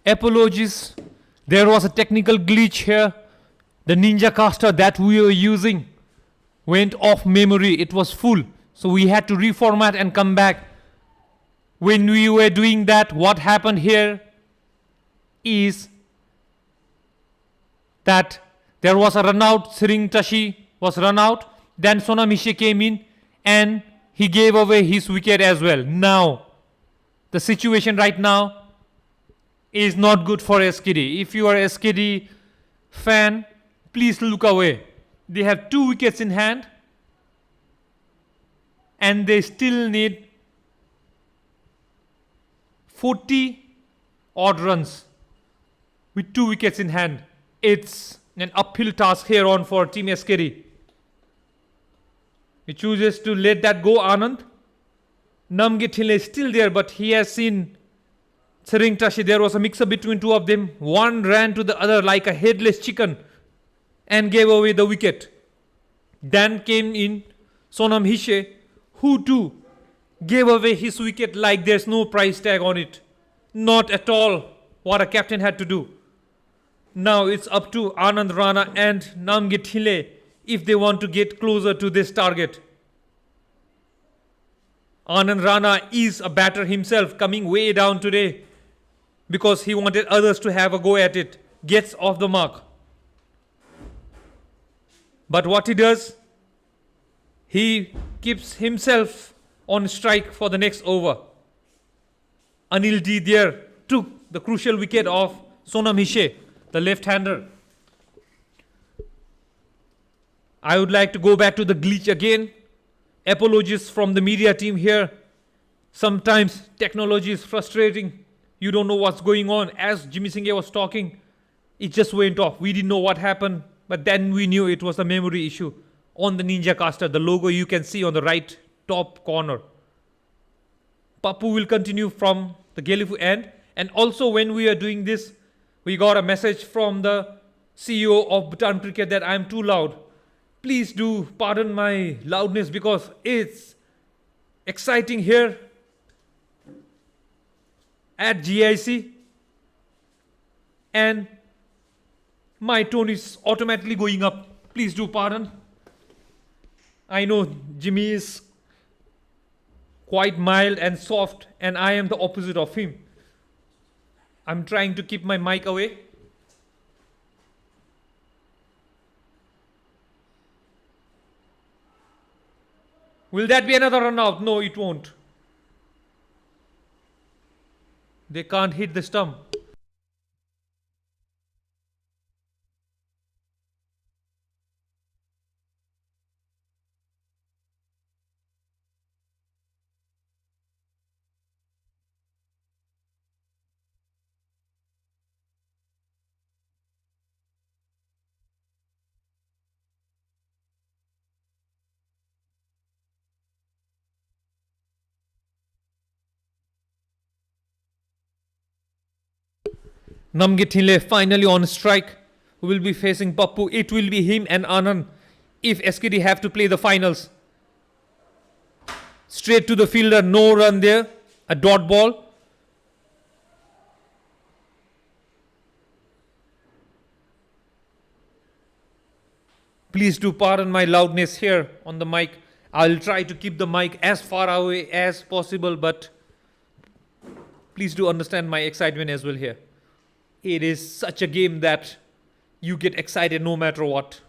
Apologies. There was a technical glitch here. The Ninja caster that we were using went off memory. It was full. So we had to reformat and come back. When we were doing that, what happened here is that there was a run out. Sering Tashi was run out. Then Sonam Hishe came in and he gave away his wicket as well. Now, the situation right now is not good for SKD. If you are a SKD fan, please look away. They have 2 wickets in hand and they still need 40 odd runs with 2 wickets in hand. It's an uphill task here on for Team SKD. He chooses to let that go, Anand. Namgethil is still there, but he has seen Sering Tashi. There was a mix-up between 2 of them. One ran to the other like a headless chicken and gave away the wicket. Then came in Sonam Hishe, who too gave away his wicket like there's no price tag on it. Not at all what a captain had to do. Now it's up to Anand Rana and Namgethil if they want to get closer to this target. Anand Rana is a batter himself, coming way down today because he wanted others to have a go at it. Gets off the mark. But what he does, he keeps himself on strike for the next over. Anil D there took the crucial wicket of Sonam Hishe, the left-hander. I would like to go back to the glitch again. Apologies from the media team here. Sometimes technology is frustrating. You don't know what's going on. As Jimmy Singh was talking, it just went off. We didn't know what happened, but then we knew it was a memory issue. On the Ninja caster, the logo you can see on the right top corner. Pappu will continue from the Gelephu end. And also when we are doing this, we got a message from the CEO of Bhutan Cricket that I'm too loud. Please do pardon my loudness because it's exciting here at GIC and my tone is automatically going up. Please do pardon. I know Jimmy is quite mild and soft and I am the opposite of him. I'm trying to keep my mic away. Will that be another run out? No, it won't. They can't hit the stump. Namgethil finally on strike. Who will be facing Pappu? It will be him and Anand if SKD have to play the finals. Straight to the fielder, no run there. A dot ball. Please do pardon my loudness here on the mic. I'll try to keep the mic as far away as possible, but please do understand my excitement as well here. It is such a game that you get excited no matter what.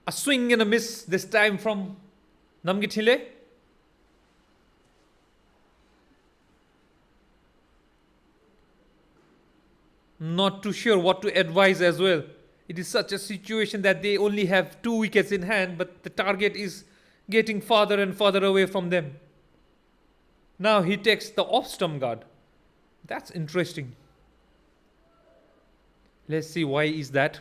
A swing and a miss this time from Namgethil. Not too sure what to advise as well. It is such a situation that they only have 2 wickets in hand, but the target is getting farther and farther away from them. Now he takes the off-stump guard. That's interesting. Let's see why is that.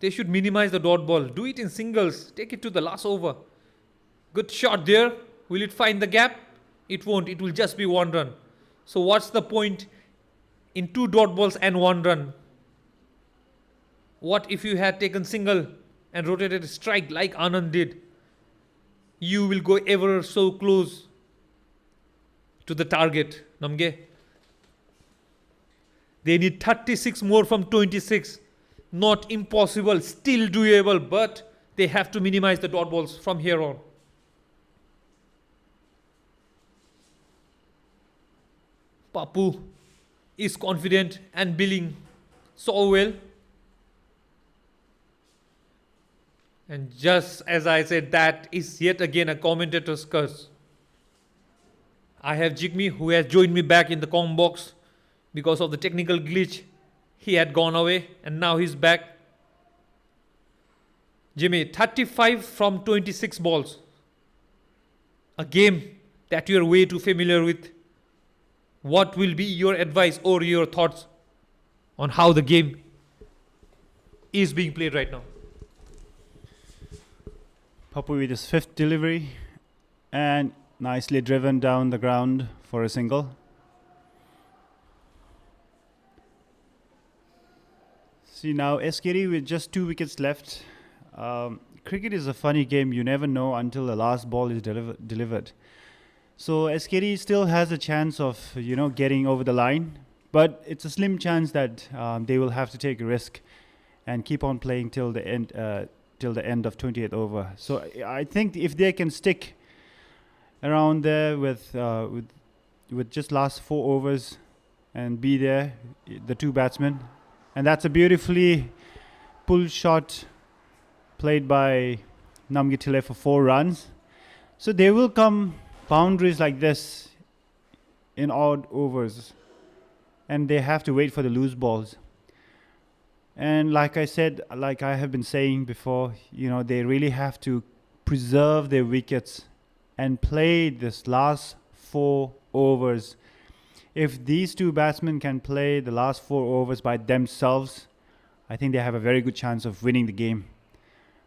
They should minimize the dot ball. Do it in singles. Take it to the last over. Good shot there. Will it find the gap? It won't. It will just be 1 run. So what's the point in 2 dot balls and 1 run? What if you had taken single and rotated a strike like Anand did? You will go ever so close to the target, Namge. They need 36 more from 26. Not impossible, still doable, but they have to minimize the dot balls from here on. Papu is confident and billing so well. And just as I said, that is yet again a commentator's curse. I have Gicg who has joined me back in the comm box because of the technical glitch. He had gone away and now he's back. Jimmy, 35 from 26 balls. A game that you're way too familiar with. What will be your advice or your thoughts on how the game is being played right now? Papu with his 5th delivery and nicely driven down the ground for a single. See now SKD with just 2 wickets left. Cricket is a funny game. You never know until the last ball is delivered. So SKD still has a chance of getting over the line, but it's a slim chance that they will have to take a risk and keep on playing till the end of 20th over. So I think if they can stick around there with just last 4 overs and be there, the 2 batsmen, and that's a beautifully pull shot played by Namgitile for 4 runs. So they will come boundaries like this in odd overs, and they have to wait for the loose balls. And like I said, like I have been saying before, they really have to preserve their wickets and play this last 4 overs. If these 2 batsmen can play the last 4 overs by themselves, I think they have a very good chance of winning the game.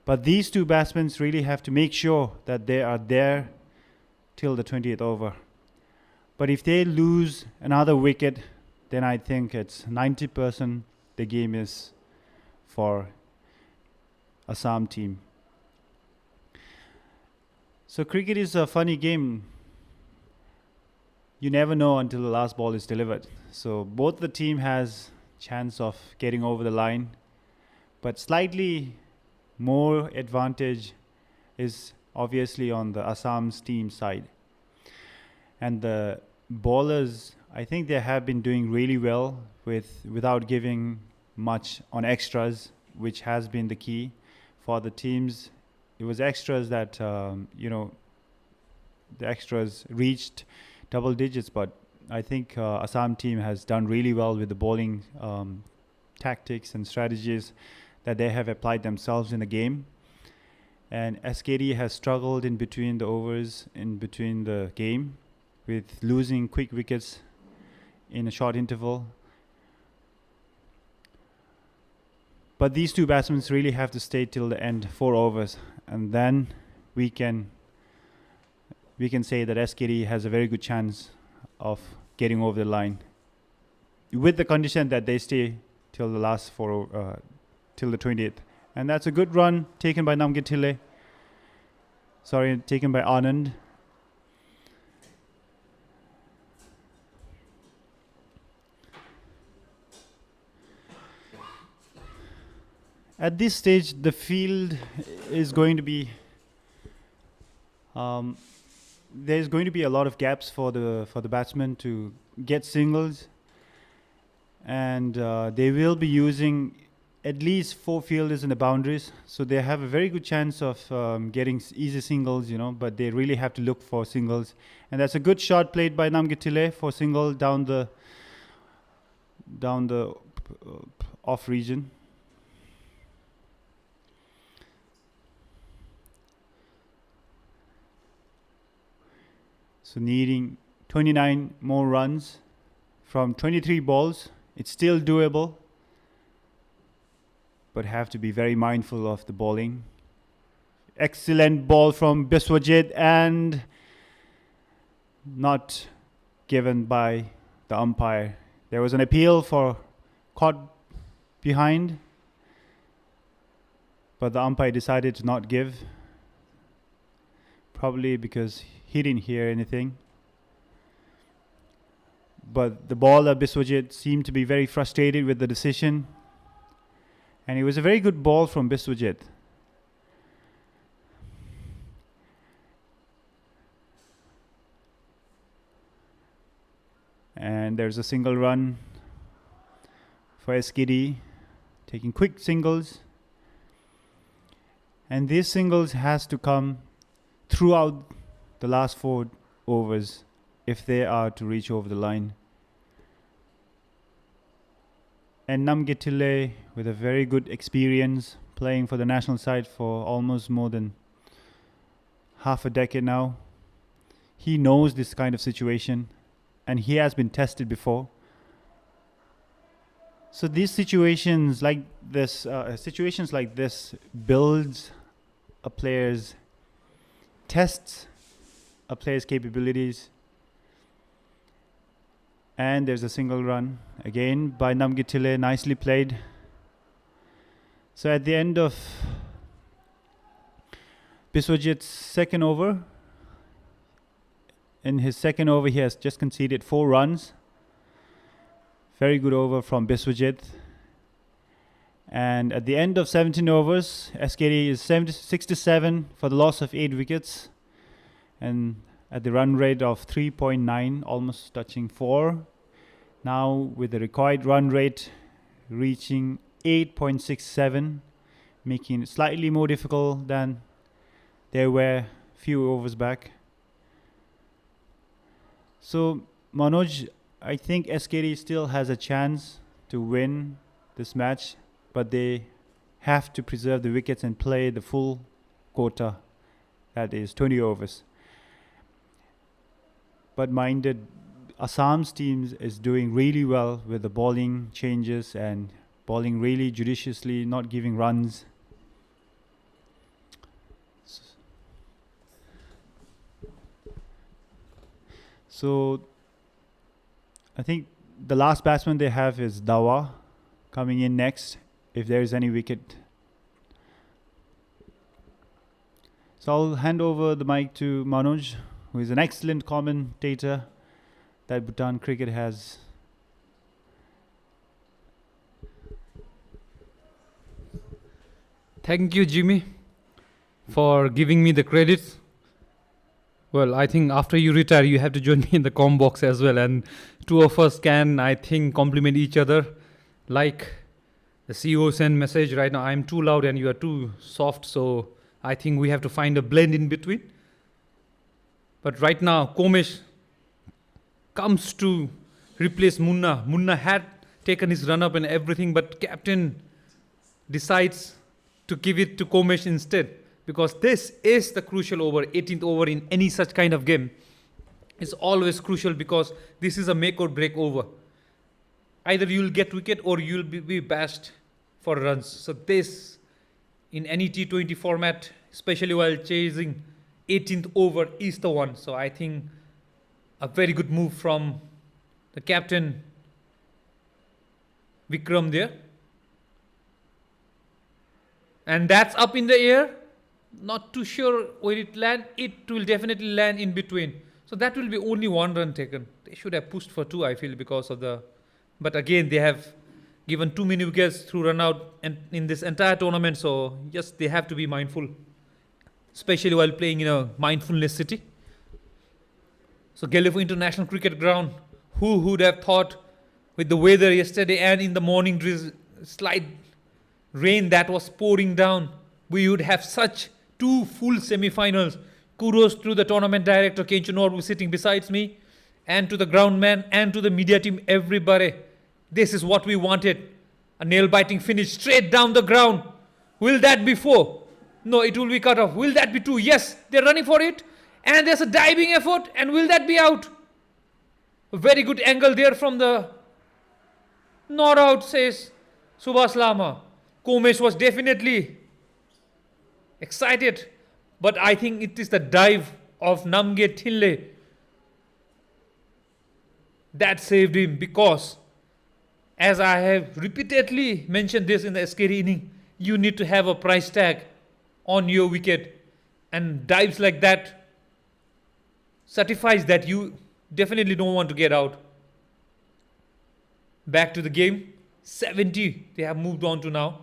But these 2 batsmen really have to make sure that they are there till the 20th over. But if they lose another wicket, then I think it's 90% the game is for Assam team. So cricket is a funny game. You never know until the last ball is delivered. So both the team has chance of getting over the line, but slightly more advantage is obviously on the Assam's team side. And the bowlers, I think they have been doing really well without giving much on extras, which has been the key for the teams. It was extras that the extras reached double digits, but I think Assam team has done really well with the bowling tactics and strategies that they have applied themselves in the game. And SKD has struggled in between the overs, in between the game, with losing quick wickets in a short interval. But these 2 batsmen really have to stay till the end, 4 overs, and then we can say that SKD has a very good chance of getting over the line, with the condition that they stay till the last 4 till the 20th. And that's a good run taken by taken by Anand. At this stage, the field is going to be there's going to be a lot of gaps for the batsmen to get singles, and they will be using at least 4 fielders in the boundaries, so they have a very good chance of getting easy singles, but they really have to look for singles. And that's a good shot played by Namgitile for single down the off region. So needing 29 more runs from 23 balls. It's still doable, but have to be very mindful of the bowling. Excellent ball from Biswajit and not given by the umpire. There was an appeal for caught behind, but the umpire decided to not give, probably because he didn't hear anything. but the bowler Biswajit seemed to be very frustrated with the decision, and it was a very good ball from Biswajit. And there's a single run for SKD, taking quick singles. And these singles has to come throughout the last 4 overs if they are to reach over the line. And Namgay with a very good experience, playing for the national side for almost more than half a decade now. He knows this kind of situation, and he has been tested before. So these situations like this, builds a player's, tests a player's capabilities. And there's a single run again by Namgay, nicely played. So at the end of Biswajit's second over, in his second over he has just conceded 4 runs. Very good over from Biswajit. And at the end of 17 overs, SKD is 67 for the loss of 8 wickets. And at the run rate of 3.9, almost touching 4. Now with the required run rate reaching 8.67, making it slightly more difficult than they were few overs back. So Manoj, I think SKD still has a chance to win this match, but they have to preserve the wickets and play the full quota, that is 20 overs. But minded, Assam's team is doing really well with the bowling changes and bowling really judiciously, not giving runs. So I think the last batsman they have is Dawa coming in next if there is any wicket. So I'll hand over the mic to Manoj, who is an excellent commentator that Bhutan cricket has. Thank you, Jimmy, for giving me the credits. Well, I think after you retire, you have to join me in the comm box as well. And 2 of us can, I think, complement each other. Like the CEO sent message right now, I'm too loud and you are too soft. So I think we have to find a blend in between. But right now, Komesh comes to replace Munna. Munna had taken his run up and everything, but captain decides to give it to Komesh instead. Because this is the crucial over, 18th over in any such kind of game. It's always crucial because this is a make or break over. Either you'll get wicket or you'll be bashed for runs. So this, in any T20 format, especially while chasing 18th over, is the one. So I think a very good move from the captain, Vikram there. And that's up in the air. Not too sure where it land. It will definitely land in between. So that will be only 1 run taken. They should have pushed for 2, I feel, because of the... But again, they have given too many wickets through run out and in this entire tournament. So yes, they have to be mindful, especially while playing in a mindfulness city. So Gelephu International Cricket Ground. Who would have thought with the weather yesterday and in the morning slight rain that was pouring down, we would have such 2 full semi-finals. Kudos to the tournament director Kenchu Norbu sitting beside me, and to the ground man and to the media team, everybody. This is what we wanted. A nail-biting finish straight down the ground. Will that be 4? No, it will be cut off. Will that be 2? Yes, they're running for it. And there's a diving effort. And will that be out? A very good angle there from the... Not out, says Subhas Lama. Komesh was definitely excited, but I think it is the dive of Namgay that saved him, because as I have repeatedly mentioned this in the SKD inning, you need to have a price tag on your wicket, and dives like that certifies that you definitely don't want to get out. back to the game. 70 they have moved on to now.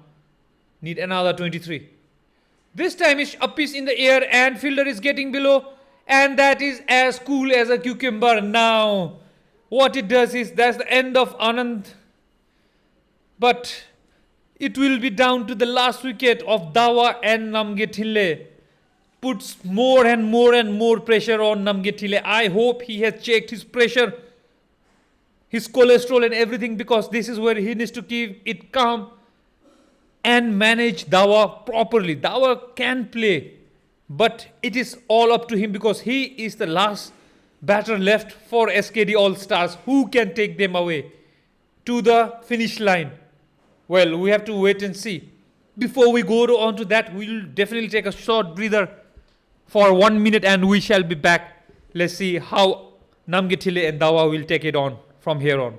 Need another 23. This time it's a piece in the air and fielder is getting below, and that is as cool as a cucumber. Now what it does is that's the end of Anand, but it will be down to the last wicket of Dawa, and Namgethile puts more and more pressure on Namgethile. I hope he has checked his pressure, his cholesterol and everything, because this is where he needs to keep it calm and manage Dawa properly. Dawa can play, but it is all up to him because he is the last batter left for SKD All Stars. Who can take them away to the finish line? Well, we have to wait and see. Before we go on to that, we will definitely take a short breather for 1 minute and we shall be back. Let's see how Namgethile and Dawa will take it on from here on.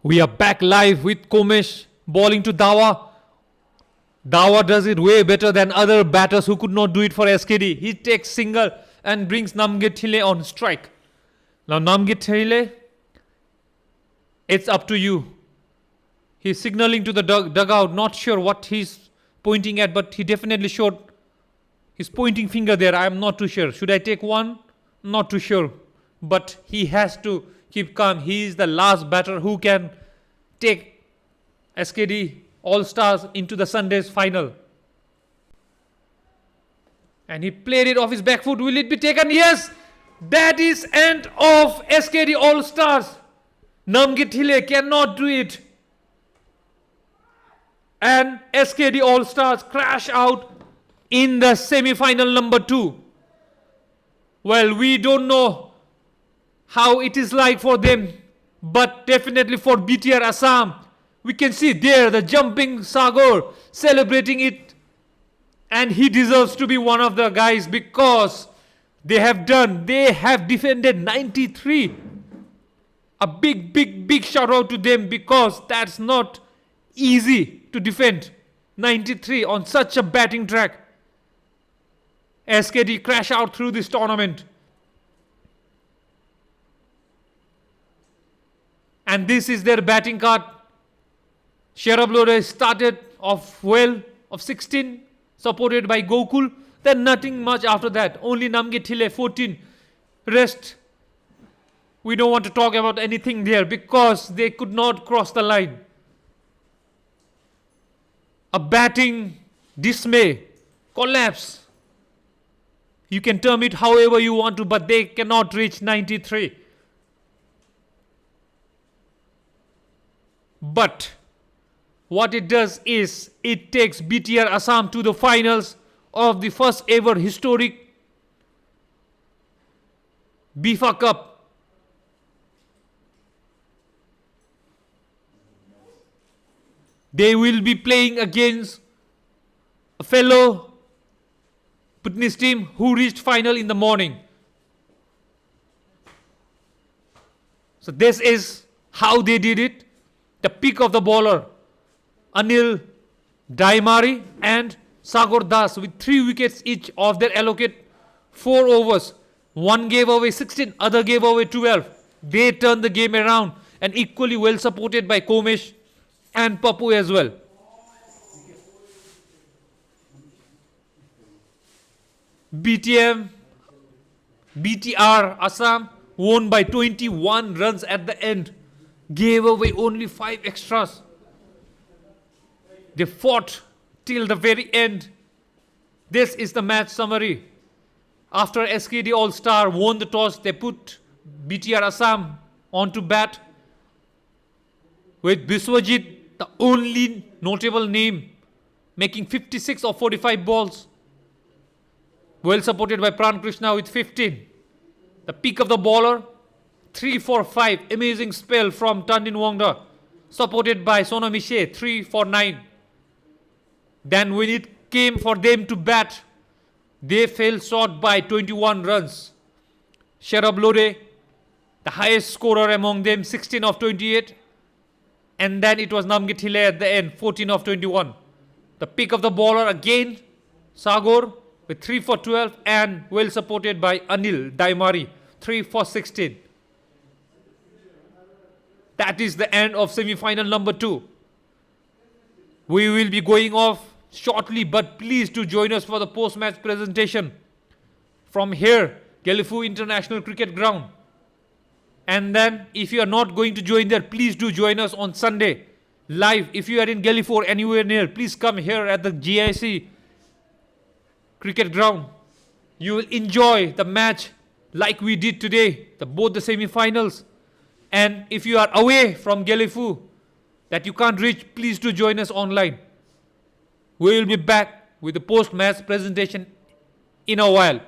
We are back live with Komesh bowling to Dawa. Dawa does it way better than other batters who could not do it for SKD. He takes single and brings Namgethile on strike. Now Namgethile, it's up to you. He's signaling to the dugout. Not sure what he's pointing at, but he definitely showed his pointing finger there. I'm not too sure. Should I take one? Not too sure. But he has to keep calm. He is the last batter who can take SKD All Stars into the Sunday's final. And he played it off his back foot. Will it be taken? Yes! That is end of SKD All Stars. Namgethile cannot do it. And SKD All Stars crash out in the semi-final number 2. Well, we don't know how it is like for them, but definitely for BTR Assam, we can see there the jumping Sagar celebrating it, and he deserves to be one of the guys because they have defended 93. A big shout out to them because that's not easy to defend 93 on such a batting track. SKD crash out through this tournament. And this is their batting card. Sherablore started off well of 16, supported by Gokul. Then nothing much after that. Only Namgethile 14. Rest, we don't want to talk about anything there because they could not cross the line. A batting dismay, collapse. You can term it however you want to, but they cannot reach 93. But what it does is it takes BTR Assam to the finals of the first ever historic Bifa Cup. They will be playing against a fellow Bhutanese team who reached final in the morning. So this is how they did it. The pick of the bowler, Anil Daimari and Sagar Das with 3 wickets each of their allocate 4 overs. One gave away 16, other gave away 12. They turned the game around and equally well supported by Komesh and Papu as well. BTR Assam won by 21 runs at the end. Gave away only 5 extras. They fought till the very end. This is the match summary. After SKD All Star won the toss, they put BTR Assam on to bat. with Biswajit, the only notable name, making 56 of 45 balls. Well supported by Pran Krishna with 15. The peak of the bowler, 3 for 5. Amazing spell from Tandin Wongda. Supported by Sonamishe, 3 for 9. Then when it came for them to bat, they fell short by 21 runs. Sharab Lode, the highest scorer among them, 16 of 28. And then it was Namgithile at the end, 14 of 21. The pick of the bowler again, Sagor with 3 for 12 and well supported by Anil Daimari, 3 for 16. That is the end of semi-final number 2. We will be going off shortly, but please do join us for the post-match presentation from here, Gelephu International Cricket Ground. And then if you are not going to join there, please do join us on Sunday live. If you are in Gelephu or anywhere near, please come here at the GIC Cricket Ground. You will enjoy the match like we did today, both the semi-finals. And if you are away from Gelephu, that you can't reach, please do join us online. We will be back with the post-match presentation in a while.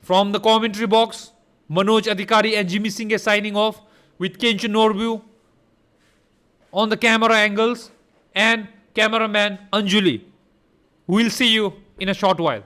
From the commentary box, Manoj Adhikari and Jimmy Singh signing off with Kenshin Norbu on the camera angles and cameraman Anjuli. We'll see you in a short while.